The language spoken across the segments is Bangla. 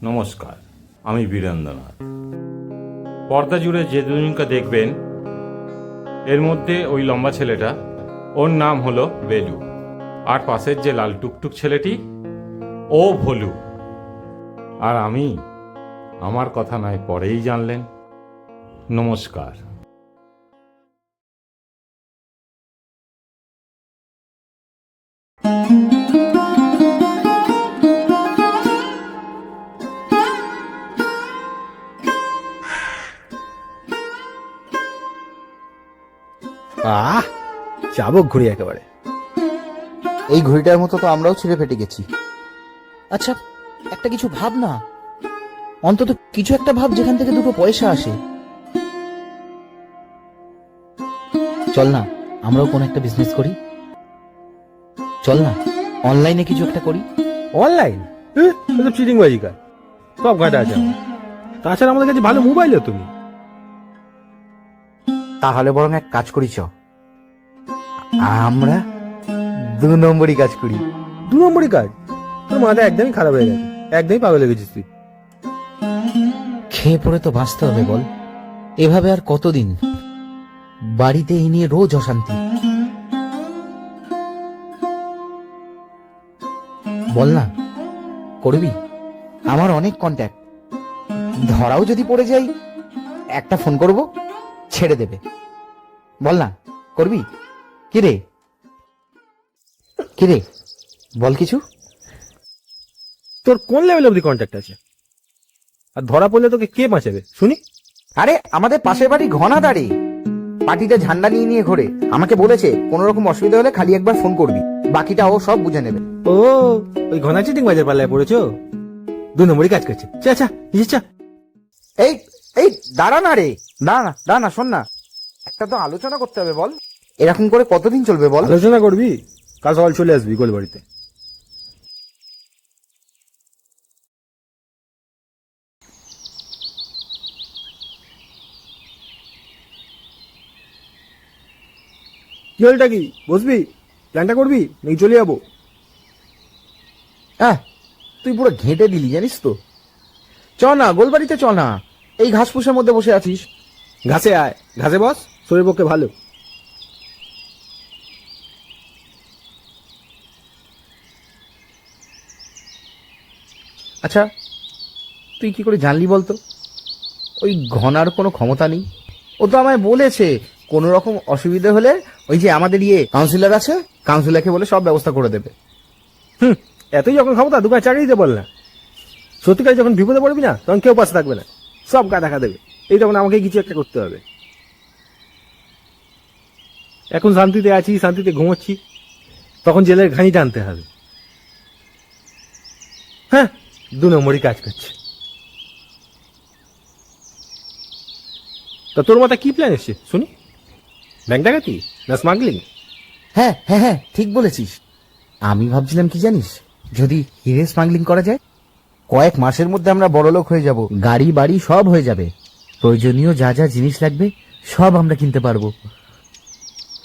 নমস্কার, আমি বীরেন্দ্রনাথ। পর্দা জুড়ে যে দুজনকে দেখবেন, এর মধ্যে ওই লম্বা ছেলেটা, ওর নাম হলো বেলু। আর পাশের যে লাল টুকটুক ছেলেটি, ও ভোলু। আর আমি, আমার কথা নয় পরেই জানলেন। নমস্কার। চাবক ঘুরি একেবারে। এই ঘড়িটার মতো তো আমরাও ছিঁড়ে ফেটে গেছি। আচ্ছা, একটা কিছু ভাব না, অন্তত কিছু একটা ভাব যেখান থেকে দুটো পয়সা আসে। চল না, আমরাও কোনো একটা বিজনেস করি। চল না, অনলাইনে কিছু একটা করি। অনলাইন সব চিটিং বাজি কাজ, সব ঘাটা আছে আমার। তাছাড়া আমাদের কাছে ভালো মোবাইলও তুমি। তাহলে বরং এক কাজ করি, চ আমরা 2 নম্বরই কাজ করি। 2 নম্বরই কাজ? তোর মাথা একদমই খারাপ হয়ে গেছে, একদমই পাগল হয়ে গেছিস তুই। খেয়ে পড়ে তো বাঁচতে হবে বল, এভাবে আর কতদিন? বাড়িতে এই নিয়ে রোজ অশান্তি। বল না, করবি? আমার অনেক কন্ট্যাক্ট, ধরাও যদি পড়ে যাই একটা ফোন করব, ছেড়ে দেবে। বল না, করবি? কিরে কিরে বল কিছু। তোর কোন লেভেল অব্দি কন্ট্যাক্ট আছে? আর ধরা পড়লে তোকে কে বাঁচাবে শুনি? আরে আমাদের পাশের বাড়ি ঘনাদারে পার্টিতে ঝান্ডা নিয়ে নিয়ে ঘোরে। আমাকে বলেছে কোনো রকম অসুবিধা হলে খালি একবার ফোন করবি, বাকিটা ও সব বুঝে নেবে। ও, ওই ঘনা চিটিং বাজের পাল্লায় পড়েছো? 2 নম্বরই কাজ করছে। চা চা নিজে চা। এই এই দাঁড়া না রে, দাঁড়া না, শোন না, একটা তো আলোচনা করতে হবে। বল, এরকম করে কতদিন চলবে বল? আলোচনা করবি? কাল সকাল চলে আসবি গোলবাড়িতে। কি হলটা কি? বসবি? প্ল্যানটা করবি নাকি চলে যাবো? তুই পুরো ঘেঁটে দিলি জানিস তো। চ না, গোলবাড়িতে চ না, এই ঘাস ফুসের মধ্যে বসে আছিস। ঘাসে আয়, ঘাসে বস, শরীর পক্ষে ভালো। আচ্ছা, তুই কি করে জানলি বলতো? ওই ঘনার কোনো ক্ষমতা নেই। ও তো আমায় বলেছে কোনো রকম অসুবিধা হলে ওই যে আমাদের কাউন্সিলর আছে, কাউন্সিলরকে বলে সব ব্যবস্থা করে দেবে। এতই যখন ক্ষমতা, দোকান চাকরি দিতে বল না। সত্যিকার যখন বিপদে পড়বি না, তখন কেউ পাশে থাকবে না, সব গা দেখা দেবে। এই তখন আমাকে কিছু একটা করতে হবে। এখন শান্তিতে আছি, শান্তিতে ঘুমোচ্ছি, তখন জেলের ঘানি টানতে হবে। হ্যাঁ, 2 নম্বরই কাজ করছে। তা তোর মাথায় কি প্ল্যান এসছে শুনি? ব্যাংক ডাকাতি না স্মাগলিং? হ্যাঁ হ্যাঁ হ্যাঁ, ঠিক বলেছিস। আমি ভাবছিলাম কি জানিস, যদি হিরে স্মাগলিং করা যায়, কয়েক মাসের মধ্যে আমরা বড়লোক হয়ে যাব, গাড়ি বাড়ি সব হয়ে যাবে, প্রয়োজনীয় যা যা জিনিস লাগবে সব আমরা কিনতে পারবো।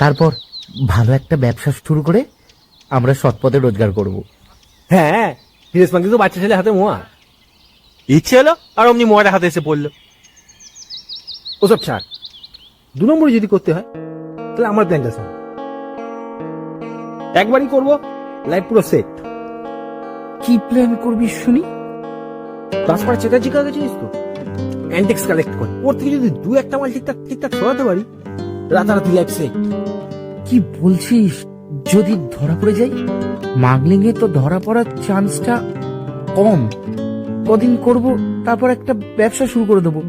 তারপর ভালো একটা ব্যবসা শুরু করে আমরা সৎ পথে রোজগার করব। হ্যাঁ, হিরে স্মাগলিং তো বাচ্চা ছেলে হাতে মোয়া। ইচ্ছে হলো আর অমনি মোয়াটা হাতে এসে পড়লো। ওসব ছাড়, 2 নম্বরই যদি করতে হয় তাহলে আমার প্ল্যানটা শোন। একবারই করবো, লাইফ পুরো সেট। কি প্ল্যান করবি শুনি? তারপরে চেটার্জি কাকে চিনিস তো? অ্যান্টিক্স কালেক্ট করে ওর থেকে যদি 2-1টা মাল ঠিকঠাক সরাতে পারি, রাতারাতি লাইফ সেট। কি বলছিস? যদি ধরা পড়ে যাই? স্মাগলিং এ তো ধরা পড়ার চান্সটা কম। কদিন করব, তারপর একটা ব্যবসা শুরু করে দেবো।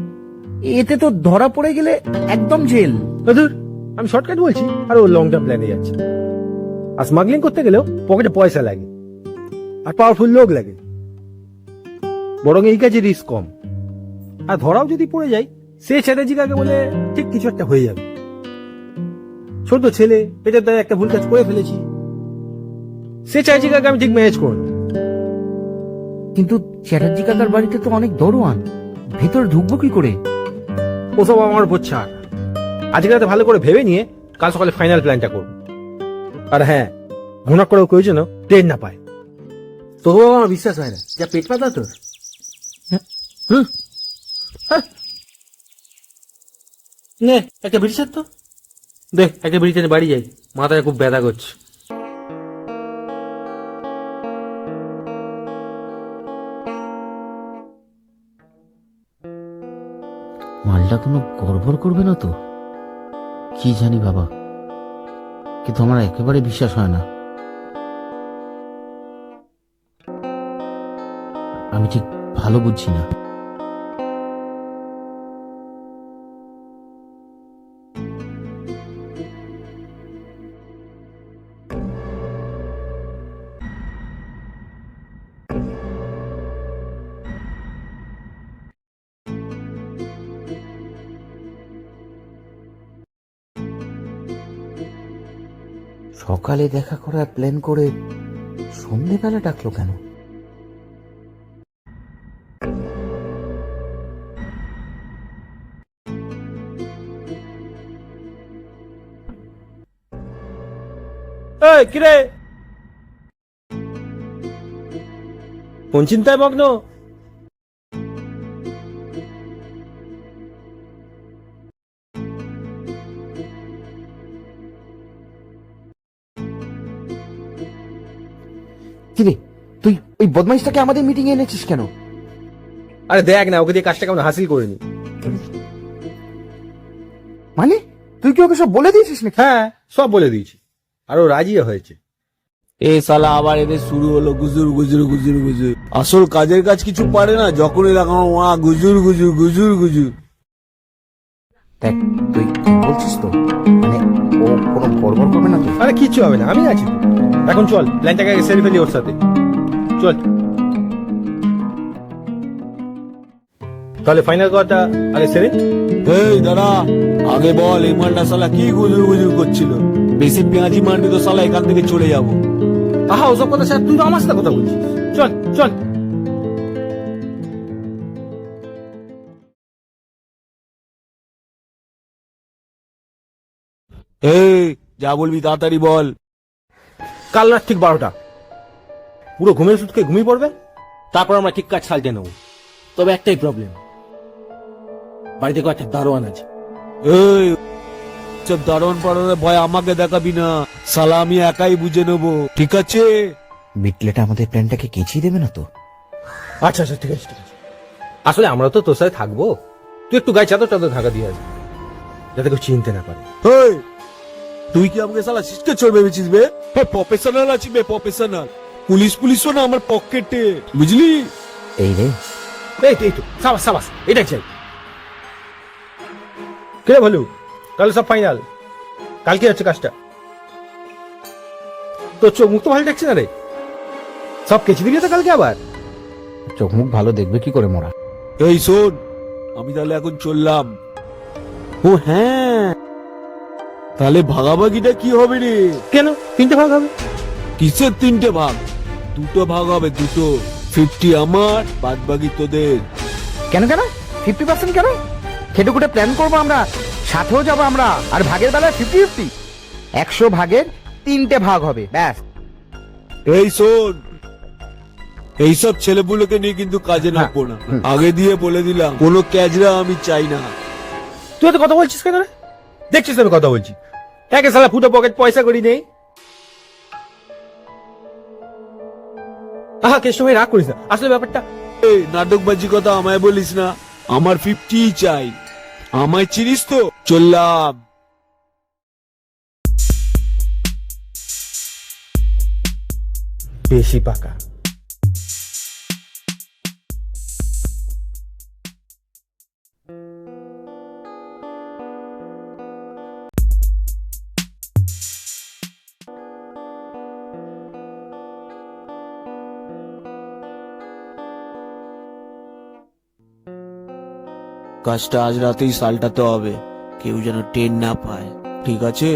এতে তো ধরা পড়ে গেলে একদম জেল। ধুর, আমি শর্টকাট বলছি আর ও লং টার্ম প্ল্যানে যাচ্ছে। আর স্মাগলিং করতে গেলেও পকেটে পয়সা লাগে আর পাওয়ারফুল লোক লাগে, বরং এই কাজে রিস্ক কম। আর ধরাও যদি পড়ে যায়, সে চ্যাটার্জি কাকে বলে ঠিক কিছু একটা হয়ে যাবে। ছোট ছেলে, পেটের দায় একটা ভুল কাজ করে ফেলেছি, সে চ্যাটার্জি কাকে আমি ঠিক ম্যানেজ করব। কিন্তু চ্যাটার্জি কাকার বাড়িতে তো অনেক দরোয়ান, ভেতরে ঢুকবো কি করে? ওসব আমার উপর ছাড়। আজকে রাতে ভালো করে ভেবে নিয়ে কাল সকালে ফাইনাল প্ল্যানটা করব। আর হ্যাঁ, ঘুণা করেও কেউ যেন ট্রেন না পায়। তো আমার বিশ্বাস হয় না, যা পেট পাতা তোর। নে একটা বিড়ি ছাড় তো, দেখ একটা বিড়ি টেনে বাড়ি যাই, মাথায় খুব ব্যথা করছে। মালটা কোনো গড়বড় করবে না তো? কি জানি বাবা, কিন্তু আমার একেবারে বিশ্বাস হয় না। আমি ঠিক ভালো বুঝছি না। সকালে দেখা করার প্ল্যান করে সন্ধ্যেবেলা ডাকলো কেন? এই কিরে, কোন চিন্তায় মগ্ন? কিরে, তুই ওই বদমাইশটাকে আমাদের মিটিং এ এনেছিস কেন? আরে দেখ না, ওকে দিয়ে কাজটা কেমন হাসিল করে নি। মানে তুই কি ওকে সব বলে দিয়েছিস নাকি? হ্যাঁ, সব বলে দিয়েছি, আর ও রাজিও হয়েছে। এ শালা আবার এদের শুরু হলো গুজুর গুজুর গুজুর গুজুর। আসল কাজের কাজ কিছু পারে না, যখনই লাগানো ওয়া গুজুর গুজুর গুজুর গুজুর। দেখ, তুই ঠিক বলছিস তো? মানে ও কোনো গড়বড় করবে না তো? আরে কিচ্ছু হবে না, আমি আছি তো। এখন চল, প্ল্যানটাকে আগে সেরে ফেলি ওর সাথে, চল। তাহলে ফাইনাল কথাটা আগে সেরে। এই দাঁড়া, আগে বল এই মালটা শালা কি গুজুর গুজুর করছিল? বেশি পেঁয়াজি মারবি তো শালা এখান থেকে চলে যাবো। আহা, ওসব কথা স্যার, তুই তো আমার সাথে কথা বলছিস। চল চল। এই যা বলবি তাড়াতাড়ি বল। কাল রাত ঠিক 12টা, পুরো ঘুমের ওষুধ খেয়ে ঘুমিয়ে পড়বে, তারপর আমরা ঠিক কাজ সালতে নেবো। তবে একটাই প্রবলেম, বাড়িতে কয়েকটা দারোয়ান আছে। এই সব দারোয়ান পারনের ভয় আমাকে দেখাবি না, শালা আমি একাই বুঝে নেবো, ঠিক আছে? মিটলেটা আমাদের প্ল্যানটাকে কেচিয়ে দেবে না তো? আচ্ছা আচ্ছা, ঠিক আছে ঠিক আছে। আসলে আমরা তো তোর সাথে থাকবো, তুই একটু গায়ে চাদর টাদর ঢাকা দিয়ে আসবি, যাতে কেউ চিনতে না পারে। এই, তুই কি আমাকে শালা সিস্টে চড় ভেবেছিস বে? প্রফেশনাল আছি বে, প্রফেশনাল। পুলিশ পুলিশও না আমার পকেটে, বুঝলি? এই রে, এই তো সাবাস সাবাস, এটাই চাই। কে বলু, তাহলে সব ফাইনাল, কালকে হচ্ছে কাজটা। তোর চোখ মুখ তো ভালো দেখছে না রে, সব কেচে দিবি তো কালকে আবার। চোখ মুখ ভালো দেখবে কি করে মোরা? এই শোন, আমি তাহলে এখন চললাম। ও হ্যাঁ, তাহলে ভাগাভাগিটা কি হবে রে? কেন 3টে ভাগ হবে? কিসের 3টে ভাগ? 2টো ভাগ হবে, 2টো। 50 আমার, বাদ বাকি তোদের। কেন কেন 50% কেন? খেটে খুটে প্ল্যান করবো আমরা, সাথেও যাবো আমরা, আর ভাগের বেলায় 50-50। 100 ভাগের 3টে ভাগ হবে, ব্যাস। এই শোন, এইসব ছেলেপুলোকে নিয়ে কিন্তু কাজে নামবো না, আগে দিয়ে বলে দিলাম। কোনো ক্যাজরা আমি চাই না। তুই তো কথা বলছিস কেন রে? দেখছিস আমি কথা বলছি, একে সালা ফুটো পকেট পয়সা করি নেই। আহা, কেষ্ট ভাই রাগ করিস না, আসলে ব্যাপারটা। এই নাটকবাজি কথা আমায় বলিস না, আমার 50 চাই। আমায় চিনিস তো? চললাম। বেশি পাকা। কাজটা আজ রাতেই সালটাতে হবে, কেউ যেন টের না পায়, ঠিক আছে?